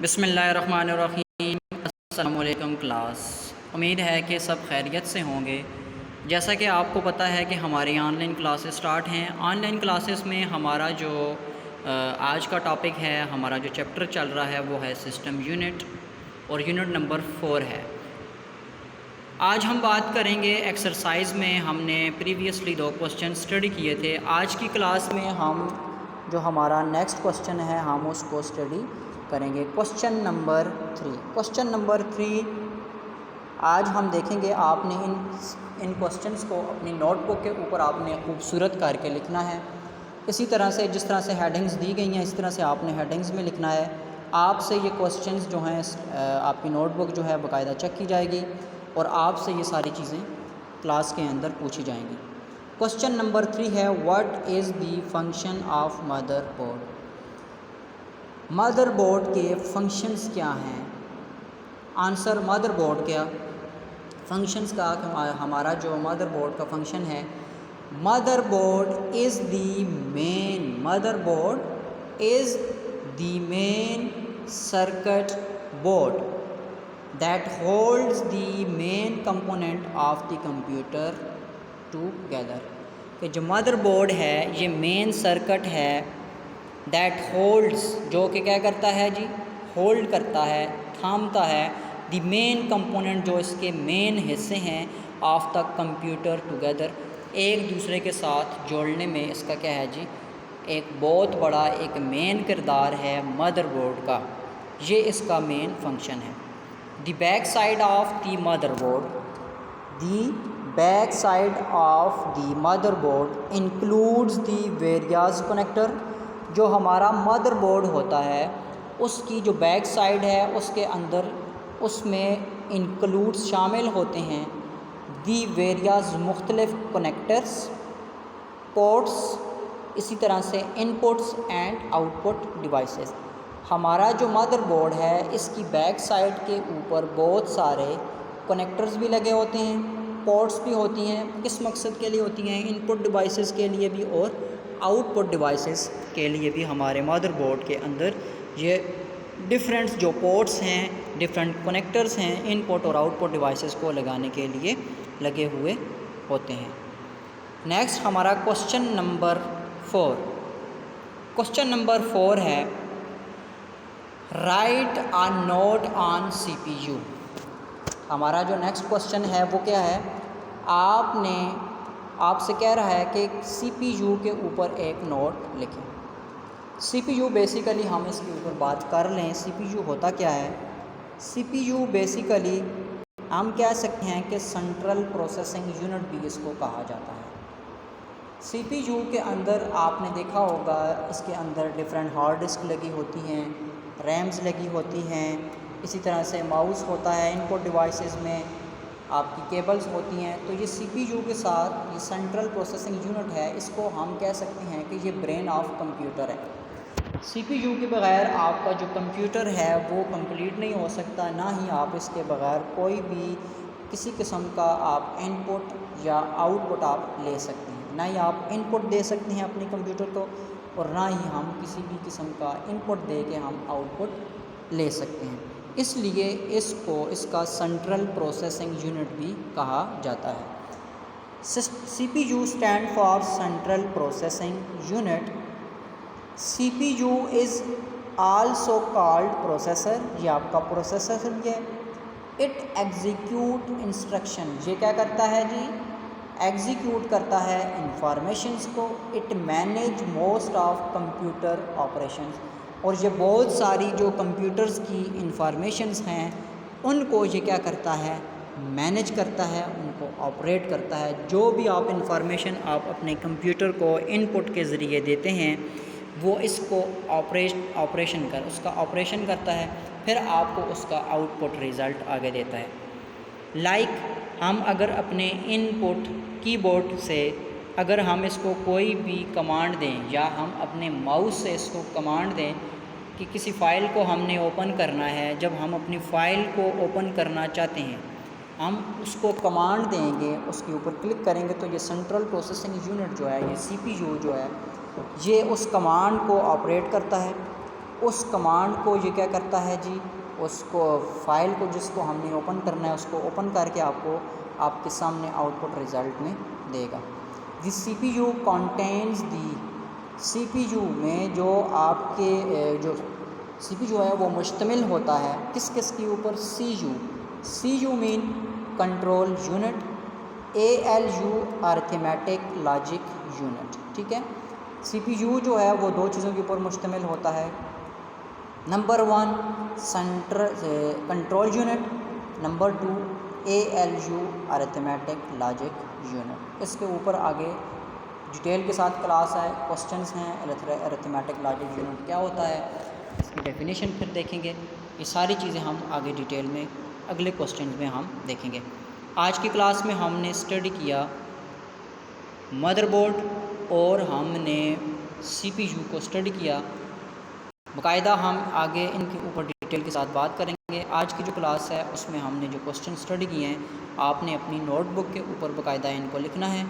بسم اللہ الرحمن الرحیم۔ السلام علیکم کلاس، امید ہے کہ سب خیریت سے ہوں گے۔ جیسا کہ آپ کو پتہ ہے کہ ہماری آن لائن کلاسز سٹارٹ ہیں۔ آن لائن کلاسز میں ہمارا جو آج کا ٹاپک ہے، ہمارا جو چیپٹر چل رہا ہے وہ ہے سسٹم یونٹ، اور یونٹ نمبر 4 ہے۔ آج ہم بات کریں گے ایکسرسائز میں ہم نے پریویسلی 2 کوسچن اسٹڈی کیے تھے۔ آج کی کلاس میں ہم جو ہمارا نیکسٹ کوسچن ہے ہم اس کو اسٹڈی کریں گے، کوسچن نمبر 3۔ کوسچن نمبر 3 آج ہم دیکھیں گے۔ آپ نے ان کوسچنس کو اپنی نوٹ بک کے اوپر آپ نے خوبصورت کر کے لکھنا ہے۔ اسی طرح سے جس طرح سے ہیڈنگز دی گئی ہیں اس طرح سے آپ نے ہیڈنگز میں لکھنا ہے۔ آپ سے یہ کوسچنس جو ہیں آپ کی نوٹ بک جو ہے باقاعدہ چیک کی جائے گی اور آپ سے یہ ساری چیزیں کلاس کے اندر پوچھی جائیں گی۔ کوسچن نمبر 3 ہے، what is the function of mother board? Mother board کے فنکشنز کیا ہیں؟ آنسر، مدر بورڈ کیا فنکشنز کا ہمارا جو مدر بورڈ کا فنکشن ہے، mother board is the main, mother board is the main circuit board that holds the main component of the computer together۔ کہ جو مدر بورڈ ہے یہ مین سرکٹ ہے، that holds جو کہ کیا کرتا ہے جی، ہولڈ کرتا ہے، تھامتا ہے، دی مین کمپوننٹ جو اس کے مین حصے ہیں، آف دا کمپیوٹر ٹوگیدر، ایک دوسرے کے ساتھ جوڑنے میں اس کا کیا ہے جی، ایک بہت بڑا ایک مین کردار ہے مدر بورڈ کا، یہ اس کا مین فنکشن ہے۔ The back side of the motherboard, the back side of the motherboard includes the various connector۔ جو ہمارا مدر بورڈ ہوتا ہے اس کی جو بیک سائڈ ہے اس کے اندر اس میں انکلوڈس شامل ہوتے ہیں دی ویریاز مختلف کنیکٹرز، پورٹس، اسی طرح سے ان پٹس اینڈ آؤٹ پٹ ڈیوائسز۔ ہمارا جو مدر بورڈ ہے اس کی بیک سائڈ کے اوپر بہت سارے کنیکٹرز بھی لگے ہوتے ہیں، پورٹس بھی ہوتی ہیں۔ کس مقصد کے لیے ہوتی ہیں؟ ان پٹ ڈیوائسز کے لیے بھی اور آؤٹ پٹ ڈیوائسز کے لیے بھی ہمارے مدر بورڈ کے اندر یہ ڈفرینٹ جو پورٹس ہیں، ڈفرینٹ کنیکٹرز ہیں، ان پٹ اور آؤٹ پٹ ڈیوائسز کو لگانے کے لیے لگے ہوئے ہوتے ہیں۔ نیکسٹ ہمارا کوسچن نمبر 4۔ کوسچن نمبر 4 ہے، right a note on C P you. ہمارا جو نیکسٹ کوسچن ہے وہ کیا ہے، آپ سے کہہ رہا ہے کہ سی پی یو کے اوپر ایک نوٹ لکھیں۔ سی پی یو بیسیکلی ہم اس کے اوپر بات کر لیں، سی پی یو ہوتا کیا ہے؟ سی پی یو بیسیکلی ہم کہہ سکتے ہیں کہ سینٹرل پروسیسنگ یونٹ بھی اس کو کہا جاتا ہے۔ سی پی یو کے اندر آپ نے دیکھا ہوگا اس کے اندر ڈفرینٹ ہارڈ ڈسک لگی ہوتی ہیں، ریمز لگی ہوتی ہیں، اسی طرح سے ماؤس ہوتا ہے، ان پٹ ڈیوائسز میں آپ کی کیبلز ہوتی ہیں۔ تو یہ سی پی یو کے ساتھ یہ سینٹرل پروسیسنگ یونٹ ہے، اس کو ہم کہہ سکتے ہیں کہ یہ برین آف کمپیوٹر ہے۔ سی پی یو کے بغیر آپ کا جو کمپیوٹر ہے وہ کمپلیٹ نہیں ہو سکتا، نہ ہی آپ اس کے بغیر کوئی بھی کسی قسم کا آپ ان پٹ یا آؤٹ پٹ آپ لے سکتے ہیں۔ نہ ہی آپ ان پٹ دے سکتے ہیں اپنے کمپیوٹر کو، اور نہ ہی ہم کسی بھی قسم کا ان پٹ دے کے ہم آؤٹ پٹ لے سکتے ہیں۔ اس لیے اس کا سینٹرل پروسیسنگ یونٹ بھی کہا جاتا ہے۔ C P U stand for central processing unit. C P U is also called processor, یہ آپ کا پروسیسر بھی ہے۔ اٹ ایگزیکیوٹ انسٹرکشن، یہ کیا کرتا ہے جی، ایگزیکیوٹ کرتا ہے انفارمیشنز کو۔ It manage most of computer operations, اور یہ بہت ساری جو کمپیوٹرز کی انفارمیشنز ہیں ان کو یہ کیا کرتا ہے، مینیج کرتا ہے، ان کو آپریٹ کرتا ہے۔ جو بھی آپ انفارمیشن آپ اپنے کمپیوٹر کو ان پٹ کے ذریعے دیتے ہیں وہ اس کو اس کا آپریشن کرتا ہے، پھر آپ کو اس کا آؤٹ پٹ ریزلٹ آگے دیتا ہے۔ ہم اگر اپنے ان پٹ کی بورڈ سے اگر ہم اس کو کوئی بھی کمانڈ دیں، یا ہم اپنے ماؤس سے اس کو کمانڈ دیں کہ کسی فائل کو ہم نے اوپن کرنا ہے، جب ہم اپنی فائل کو اوپن کرنا چاہتے ہیں ہم اس کو کمانڈ دیں گے، اس کے اوپر کلک کریں گے تو یہ سینٹرل پروسیسنگ یونٹ جو ہے، یہ سی پی یو جو ہے، یہ اس کمانڈ کو آپریٹ کرتا ہے۔ اس کمانڈ کو یہ کیا کرتا ہے جی، اس کو فائل کو جس کو ہم نے اوپن کرنا ہے اس کو اوپن کر کے آپ کو آپ کے سامنے آؤٹ پٹ رزلٹ میں دے گا۔ دی سی P you contains the, C P you میں جو آپ کے جو سی پی یو ہے وہ مشتمل ہوتا ہے کس کس کے اوپر، C U main control unit, A L U arithmetic logic unit, ٹھیک ہے۔ سی پی یو جو ہے وہ دو چیزوں کے اوپر مشتمل ہوتا ہے، number 1 centre control unit, number 2 A L U arithmetic logic unit. اس کے اوپر آگے ڈیٹیل کے ساتھ کلاس ہے، کوسچنز ہیں، ارتھمیٹک لاجک یونٹ کیا ہوتا ہے، اس کی ڈیفینیشن پھر دیکھیں گے۔ یہ ساری چیزیں ہم آگے ڈیٹیل میں اگلے کوسچنز میں ہم دیکھیں گے۔ آج کی کلاس میں ہم نے اسٹڈی کیا مدر بورڈ اور ہم نے سی پی یو کو اسٹڈی کیا، باقاعدہ ہم آگے ان کے اوپر ڈیٹیل کے ساتھ بات کریں گے۔ آج کی جو کلاس ہے اس میں ہم نے جو کوسچن اسٹڈی کیے ہیں آپ نے اپنی نوٹ بک کے اوپر باقاعدہ ان کو لکھنا ہے،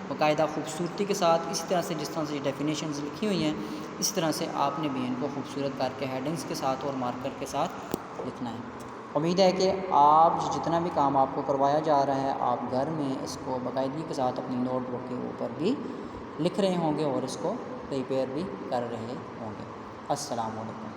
باقاعدہ خوبصورتی کے ساتھ، اسی طرح سے جس طرح سے ڈیفینیشنز لکھی ہوئی ہیں اس طرح سے آپ نے بھی ان کو خوبصورت کر کے ہیڈنگز کے ساتھ اور مارکر کے ساتھ لکھنا ہے۔ امید ہے کہ آپ جتنا بھی کام آپ کو کروایا جا رہا ہے آپ گھر میں اس کو باقاعدگی کے ساتھ اپنی نوٹ بک کے اوپر بھی لکھ رہے ہوں گے اور اس کو پریپیئر بھی کر رہے ہوں گے۔ السلام علیکم۔